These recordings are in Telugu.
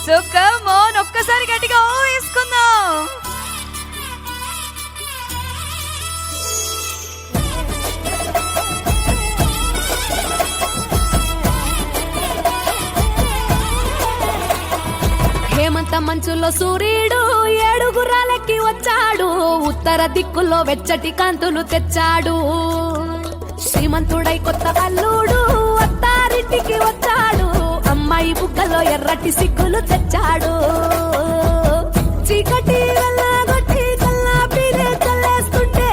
సో కమ్ ఆన్, ఒక్కసారి గట్టిగా వేసుకుందాం. హేమంత మంచులో సూర్యుడు ఏడుగురాలకి వచ్చాడు, ఉత్తర దిక్కులో వెచ్చటి కాంతులు తెచ్చాడు. శ్రీమంతుడై కొత్త అల్లుడు అత్తారింటికి వచ్చాడు, అమ్మాయి బుగ్గలో ఎర్రటి సిగ్గులు తెచ్చాడు. చీకటి వెళ్ళగొట్టి కల్లాపిలే చల్లేస్తుంటే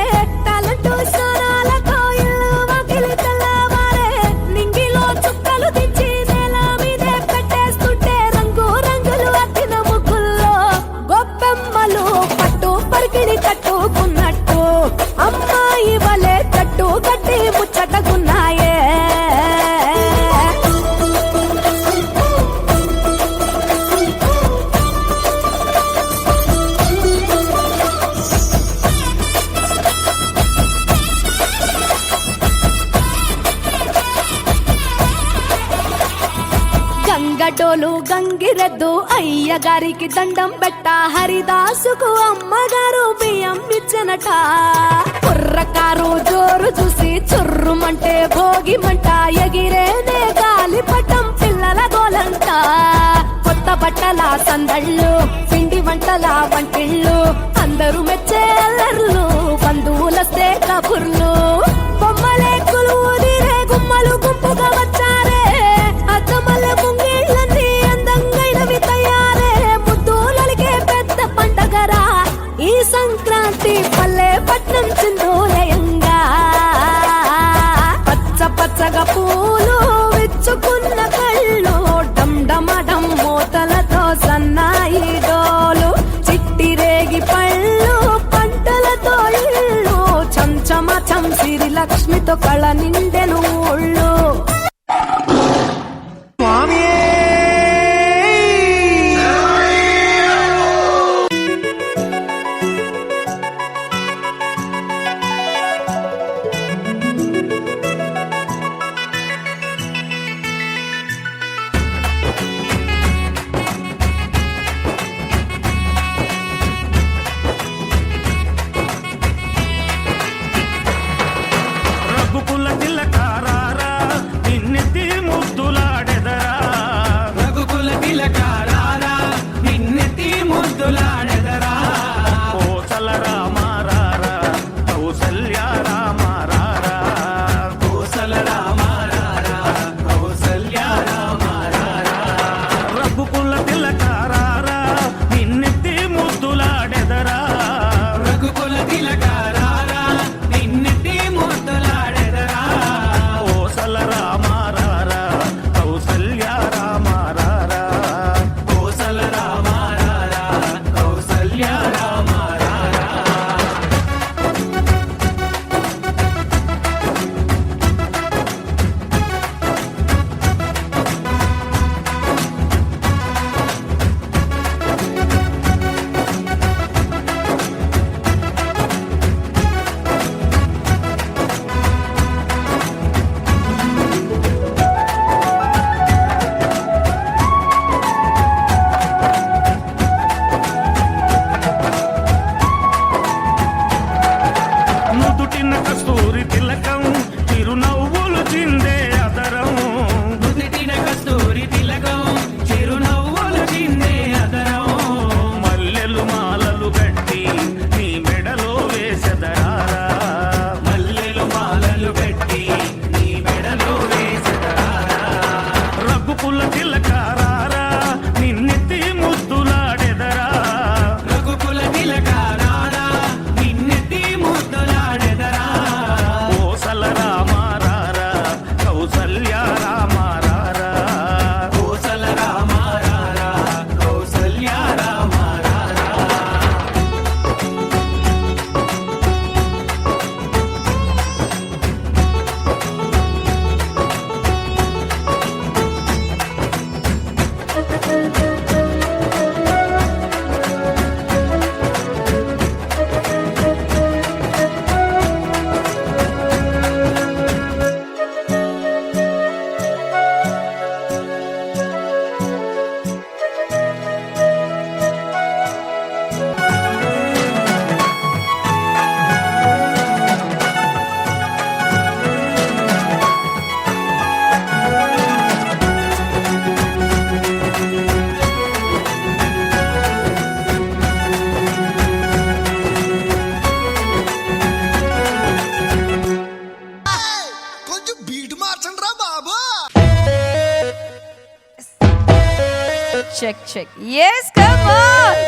టాలెంట్ స్నానాలతో ఇల్లు వాకిలి తెల్లవారే, నింగిలో చుక్కలు దించి నేల మీదే పెట్టేస్తుంటే రంగు రంగులు అద్దిన ముగ్గుల్లో గొప్పెమ్మలు పట్టు పరికిణి కట్టుకున్నట్టు అమ్మాయి వలే కట్టు కట్టి ముచ్చటగున్నాయే. గంగటోలు గంగిరెద్దు అయ్యగారికి దండం పెట్ట, హరిదాసుకు అమ్మగారు బియ్యం ఇచ్చనట. కుర్రకారు జోరు చూసి చుర్రుమంటే భోగి మంట, ఎగిరేనే గాలిపటం పిల్లల గోలంట. కొత్త బట్టల సందళ్ళు పిండి వంటల వంటిళ్ళు, అందరూ మెచ్చే అల్లర్లు బంధువులస్తే కబుర్లు. బొమ్మలే కొలువుదిరే గుమ్మలు గుంపుగా వచ్చారే, అద్దమల్ల ముంగిళ్ళన్నీ అందంగైనవి తయారే. ముద్దులలిగే పెద్ద పండగరా ఈ సంక్రాంతి, పల్లె పట్నం చిందోలయంగా. పచ్చ పచ్చగా పూలు విచ్చుకున్న కళ్ళు, డమ్ మూతలతో సన్నాయి డోలు. చిట్టి రేగి పళ్ళు పంటలతో ఇళ్ళు, చంచమ చంసిరి లక్ష్మితో కళ నిండెను ఊళ్ళు. నుదిటిన కస్తూరి తిలకం చిరునవ్వులు చిందే అదరం నుదిటిన కస్తూరి తిలకం చిరునవ్వులు చిందే అదరం మల్లెలు మాలలు గట్టి నీ మెడలో వేసెదరారా మల్లెలు మాలలు పెట్టి నీ మెడలో వేసెదరారా రఘుకుల తిలకారారా నిన్నెత్తి ముద్దులాడెదరా రఘుకుల తిలకారారా నిన్నెత్తి ముద్దులాడెదరా కోసల రామారారా కౌసల్య రామారారా కోసల రామారారా కౌసల్య రామారారా కొంచెం బీట్ మార్చండి రా బాబు. Check check yes come on